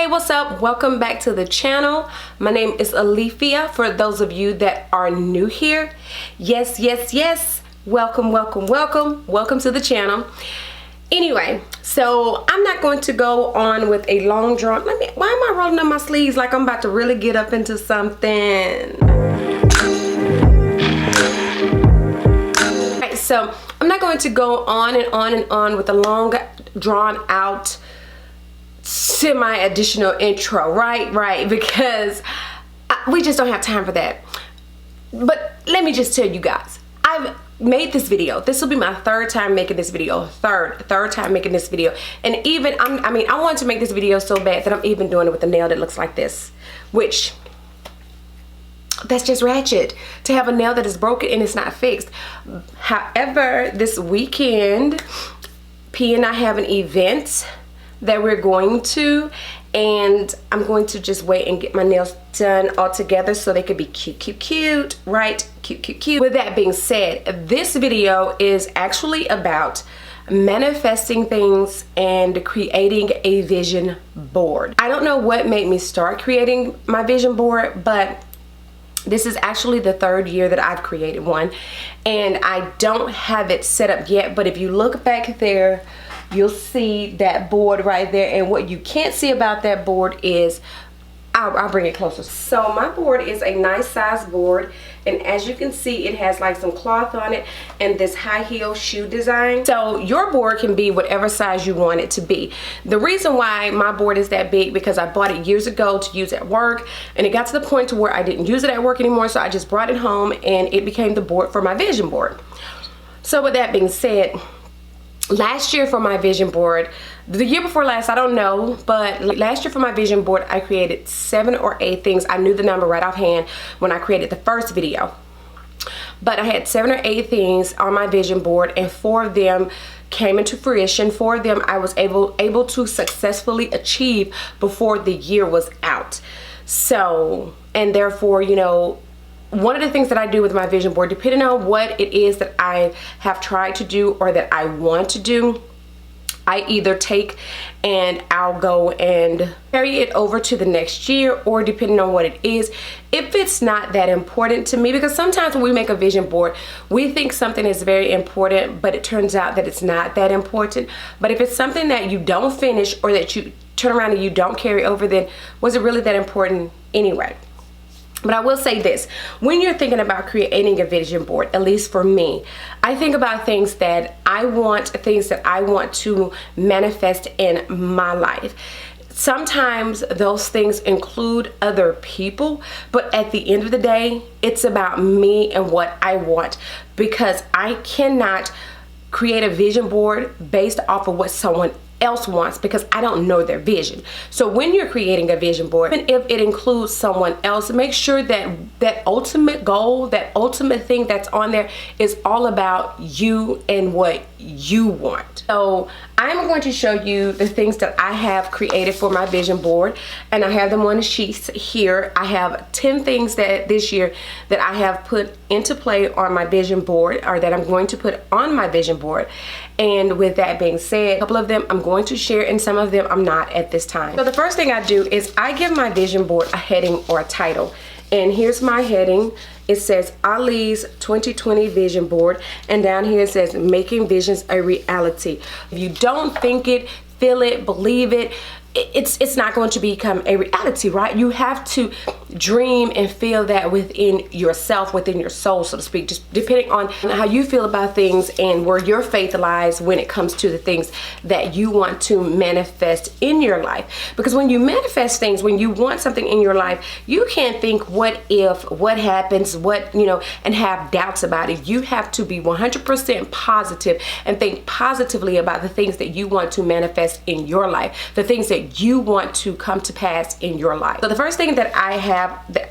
Hey, what's up? Welcome back to the channel. My name is Alifia for those of you that are new here. Yes, welcome to the channel. Anyway, so I'm not going to go on with a long drawn. Why am I rolling up my sleeves like I'm about to really get up into something? Right, so I'm not going to go on and on and on with a long drawn out semi-additional intro, right, because we just don't have time for that. But let me just tell you guys, I've made this video. This will be my third time making this video. Third time making this video. And even I want to make this video so bad that I'm even doing it with a nail that looks like this, which that's just ratchet to have a nail that is broken and it's not fixed. However, this weekend P and I have an event that we're going to, and I'm going to just wait and get my nails done all together so they could be cute, right? Cute. With that being said, this video is actually about manifesting things and creating a vision board. I don't know what made me start creating my vision board, but this is actually the third year that I've created one, and I don't have it set up yet. But if you look back there, you'll see that board right there, and what you can't see about that board is, I'll bring it closer. So my board is a nice size board, and as you can see, it has like some cloth on it and this high heel shoe design. So your board can be whatever size you want it to be. The reason why my board is that big, because I bought it years ago to use at work, and it got to the point to where I didn't use it at work anymore, so I just brought it home and it became the board for my vision board. So with that being said, last year for my vision board, the year before last, I don't know, but last year for my vision board, I created 7 or 8 things. I knew the number right offhand when I created the first video. But I had 7 or 8 things on my vision board, and 4 of them came into fruition. 4 of them I was able to successfully achieve before the year was out. So, and therefore, you know, one of the things that I do with my vision board, depending on what it is that I have tried to do or that I want to do, I either take and I'll go and carry it over to the next year, or depending on what it is, if it's not that important to me, because sometimes when we make a vision board, we think something is very important, but it turns out that it's not that important. But if it's something that you don't finish or that you turn around and you don't carry over, then was it really that important anyway? But I will say this, when you're thinking about creating a vision board, at least for me, I think about things that I want to manifest in my life. Sometimes those things include other people, but at the end of the day, it's about me and what I want, because I cannot create a vision board based off of what someone else wants, because I don't know their vision. So when you're creating a vision board, even if it includes someone else, make sure that that ultimate goal, that ultimate thing that's on there is all about you and what you want. So I'm going to show you the things that I have created for my vision board, and I have them on the sheets here. I have 10 things that this year that I have put into play on my vision board, or that I'm going to put on my vision board. And with that being said, a couple of them I'm going to share, and some of them I'm not at this time. So the first thing I do is I give my vision board a heading or a title. And here's my heading. It says Ali's 2020 vision board, and down here it says making visions a reality. If you don't think it, feel it, believe it, it's not going to become a reality, right? You have to dream and feel that within yourself, within your soul, so to speak, just depending on how you feel about things and where your faith lies when it comes to the things that you want to manifest in your life. Because when you manifest things, when you want something in your life, you can't think what if, what happens, what, you know, and have doubts about it. You have to be 100% positive and think positively about the things that you want to manifest in your life, the things that you want to come to pass in your life. So the first thing that I have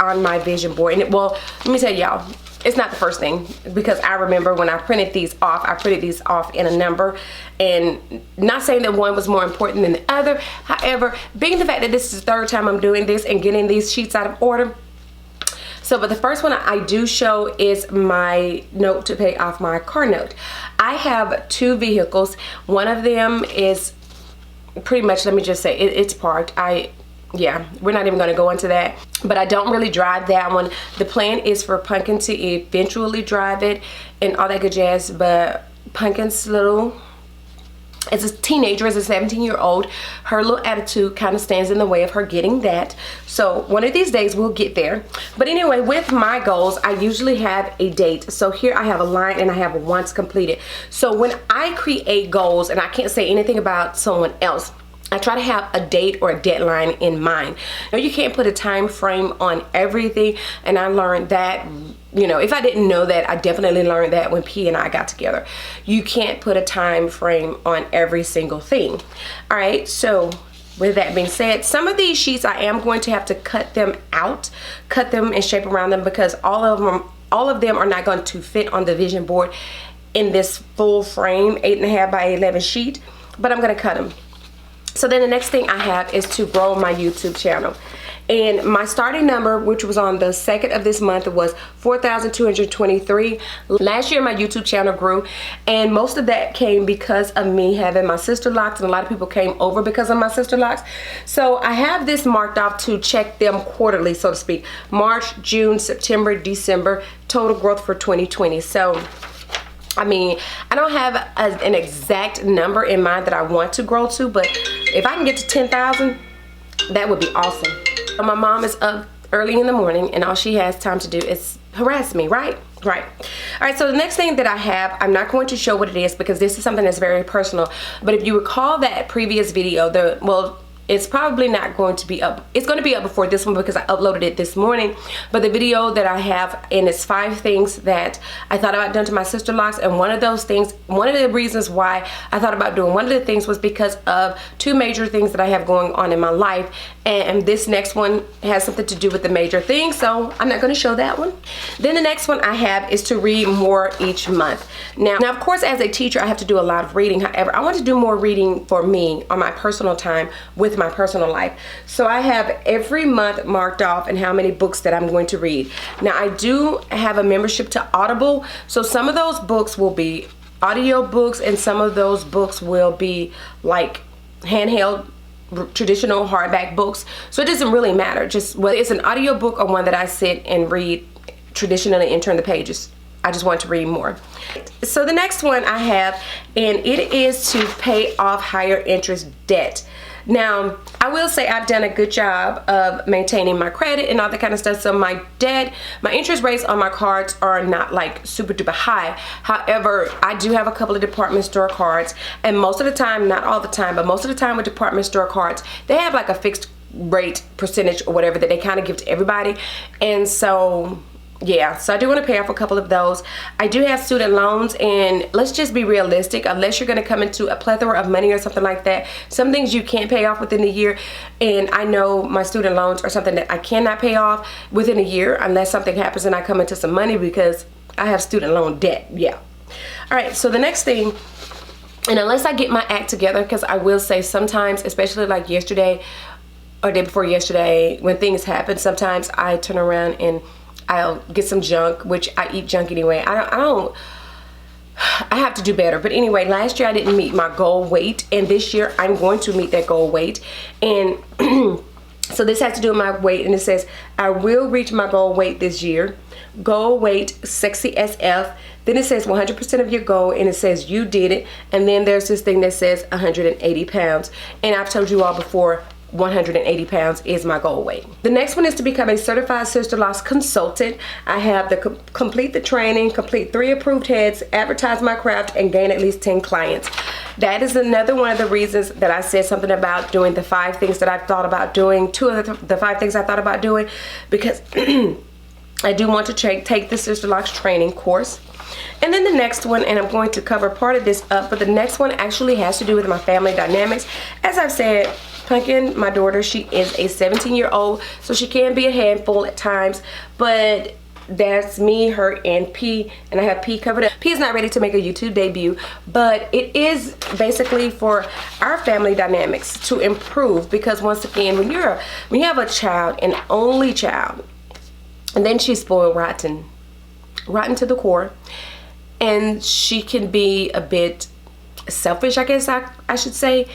on my vision board, and well, let me tell y'all, it's not the first thing, because I remember when I printed these off, I printed these off in a number, and not saying that one was more important than the other. However, being the fact that this is the third time I'm doing this and getting these sheets out of order, so but the first one I do show is my note to pay off my car note. I have 2 vehicles. One of them is pretty much, let me just say, it's parked. yeah, we're not even going to go into that. But I don't really drive that one. The plan is for Pumpkin to eventually drive it and all that good jazz. But Pumpkin's little, as a teenager, as a 17-year-old, her little attitude kind of stands in the way of her getting that. So one of these days we'll get there. But anyway, with my goals, I usually have a date. So here I have a line and I have a once completed. So when I create goals, and I can't say anything about someone else, I try to have a date or a deadline in mind. Now, you can't put a time frame on everything, and I learned that, you know, if I didn't know that, I definitely learned that when P and I got together. You can't put a time frame on every single thing. All right, so with that being said, some of these sheets I am going to have to cut them out, cut them and shape around them, because all of them are not going to fit on the vision board in this full frame 8.5 by 11 sheet, but I'm going to cut them. So then the next thing I have is to grow my YouTube channel. And my starting number, which was on the 2nd of this month, was 4,223. Last year my YouTube channel grew, and most of that came because of me having my Sisterlocks, and a lot of people came over because of my Sisterlocks. So I have this marked off to check them quarterly, so to speak. March, June, September, December, total growth for 2020. So I mean, I don't have an exact number in mind that I want to grow to, but if I can get to 10,000, that would be awesome. My mom is up early in the morning, and all she has time to do is harass me, right? Right. All right, so the next thing that I have, I'm not going to show what it is because this is something that's very personal, but if you recall that previous video, well, it's probably not going to be up. It's going to be up before this one because I uploaded it this morning. But the video that I have, and it's 5 things that I thought about doing to my Sisterlocks, and one of those things, one of the reasons why I thought about doing one of the things was because of 2 major things that I have going on in my life, and this next one has something to do with the major thing, so I'm not going to show that one. Then the next one I have is to read more each month. Now of course, as a teacher, I have to do a lot of reading. However, I want to do more reading for me on my personal time with my personal life. So I have every month marked off and how many books that I'm going to read. Now I do have a membership to Audible, so some of those books will be audio books and some of those books will be like handheld traditional hardback books. So it doesn't really matter, just whether it's an audio book or one that I sit and read traditionally and turn the pages. I just want to read more. So the next one I have, and it is to pay off higher interest debt. Now, I will say I've done a good job of maintaining my credit and all that kind of stuff. So my debt, my interest rates on my cards are not like super duper high. However, I do have a couple of department store cards, and most of the time, not all the time, but most of the time with department store cards, they have like a fixed rate percentage or whatever that they kind of give to everybody. And so yeah, so I do want to pay off a couple of those. I do have student loans, and let's just be realistic. Unless you're going to come into a plethora of money or something like that, some things you can't pay off within a year. And I know my student loans are something that I cannot pay off within a year unless something happens and I come into some money, because I have student loan debt. Yeah. All right, so the next thing, and unless I get my act together, because I will say sometimes, especially like yesterday or day before yesterday, when things happen, sometimes I turn around and I'll get some junk, which I eat junk anyway. I have to do better. But anyway, last year I didn't meet my goal weight, and this year I'm going to meet that goal weight. And so this has to do with my weight, and it says, I will reach my goal weight this year. Goal weight, sexy SF. Then it says 100% of your goal, and it says you did it. And then there's this thing that says 180 pounds. And I've told you all before, 180 pounds is my goal weight. The next one is to become a certified Sisterlocks consultant. I have to complete the training, complete 3 approved heads, advertise my craft, and gain at least 10 clients. That is another one of the reasons that I said something about doing the 5 things that I've thought about doing, 2 of the 5 things I thought about doing, because I do want to take the Sisterlocks training course. And then the next one, and I'm going to cover part of this up, but the next one actually has to do with my family dynamics. As I've said, Pumpkin, my daughter, she is a 17-year-old, so she can be a handful at times, but that's me, her, and P, and I have P covered up. P is not ready to make a YouTube debut, but it is basically for our family dynamics to improve, because once again, when you have a child, an only child, and then she's spoiled rotten to the core, and she can be a bit selfish, I guess I should say,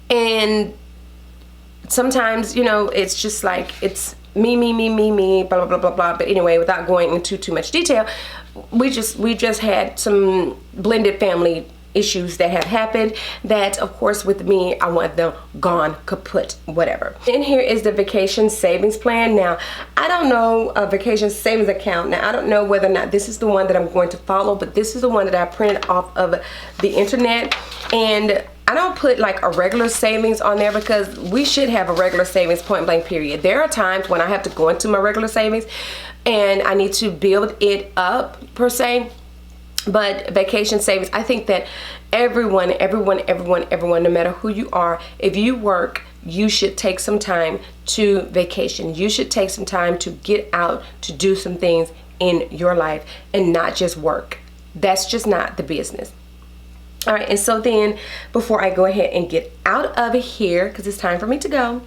and sometimes, you know, it's just like, it's me, blah, blah, blah, blah, blah. But anyway, without going into too much detail, we just had some blended family issues that have happened that, of course, with me, I want them gone, kaput, whatever. And here is the vacation savings plan. Now, I don't know a vacation savings account. Now, I don't know whether or not this is the one that I'm going to follow, but this is the one that I printed off of the internet. And I don't put like a regular savings on there because we should have a regular savings, point blank period. There are times when I have to go into my regular savings and I need to build it up per se. But vacation savings, I think that everyone, no matter who you are, if you work, you should take some time to vacation. You should take some time to get out, to do some things in your life and not just work. That's just not the business. All right, and so then before I go ahead and get out of here, because it's time for me to go,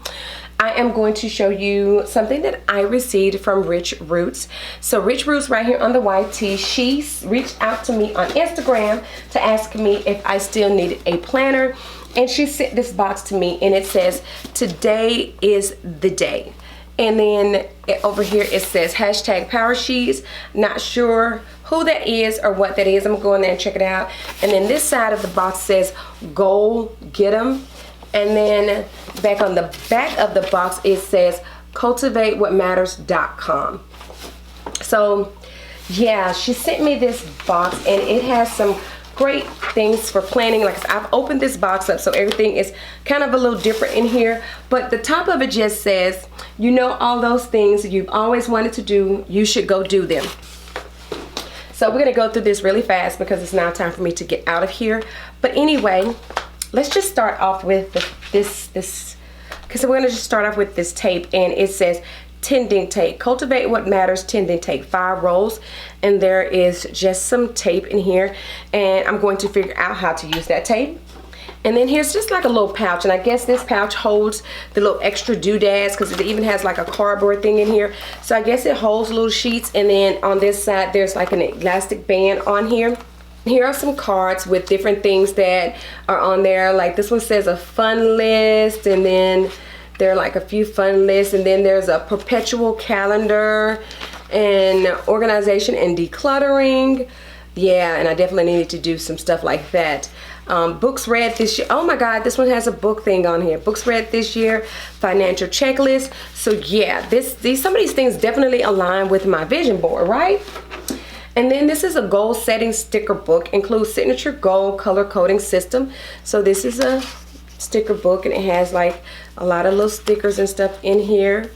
I am going to show you something that I received from Rich Roots. So Rich Roots right here on the YT, she reached out to me on Instagram to ask me if I still needed a planner. And she sent this box to me and it says, today is the day. And then over here it says hashtag power sheets. Not sure who that is or what that is. I'm gonna go in there and check it out. And then this side of the box says go get them. And then back on the back of the box it says cultivatewhatmatters.com. So yeah, she sent me this box and it has some great things for planning. Like I've opened this box up, so everything is kind of a little different in here, but the top of it just says, you know, all those things you've always wanted to do, you should go do them. So we're gonna go through this really fast because it's now time for me to get out of here. But anyway, let's just start off with this because we're gonna just start off with this tape, and it says tending tape, cultivate what matters, tending tape, 5 rolls. And there is just some tape in here, and I'm going to figure out how to use that tape. And then here's just like a little pouch, and I guess this pouch holds the little extra doodads because it even has like a cardboard thing in here. So I guess it holds little sheets, and then on this side there's like an elastic band on here. Here are some cards with different things that are on there. Like this one says a fun list, and then there are like a few fun lists, and then there's a perpetual calendar and organization and decluttering. Yeah, and I definitely needed to do some stuff like that. Books read this year. Oh my God, this one has a book thing on here. Books read this year, financial checklist. So yeah, some of these things definitely align with my vision board, right? And then this is a goal setting sticker book, includes signature goal color coding system. So this is a sticker book, and it has like a lot of little stickers and stuff in here.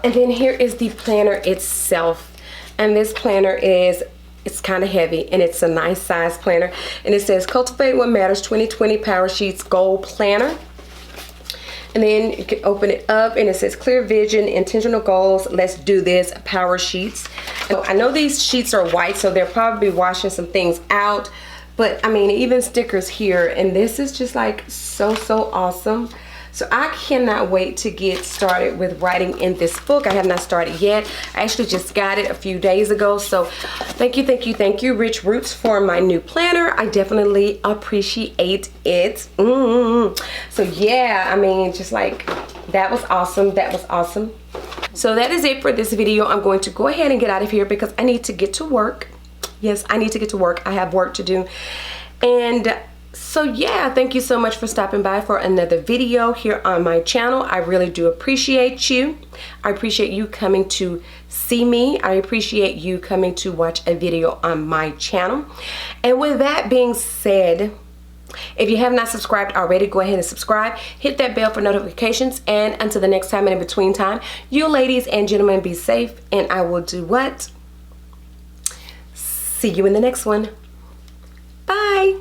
And then here is the planner itself, and this planner it's kind of heavy, and it's a nice size planner, and it says cultivate what matters 2020 power sheets goal planner. And then you can open it up and it says clear vision, intentional goals, let's do this, power sheets. And I know these sheets are white, so they're probably washing some things out, but I mean, even stickers here, and this is just like so awesome. So I cannot wait to get started with writing in this book. I have not started yet. I actually just got it a few days ago. So thank you, Rich Roots, for my new planner. I definitely appreciate it. So yeah, I mean, just like, that was awesome. That was awesome. So that is it for this video. I'm going to go ahead and get out of here because I need to get to work. Yes, I need to get to work. I have work to do. And so yeah, thank you so much for stopping by for another video here on my channel. I really do appreciate you. I appreciate you coming to see me. I appreciate you coming to watch a video on my channel. And with that being said, if you have not subscribed already, go ahead and subscribe. Hit that bell for notifications. And until the next time and in between time, you ladies and gentlemen be safe. And I will do what? See you in the next one. Bye.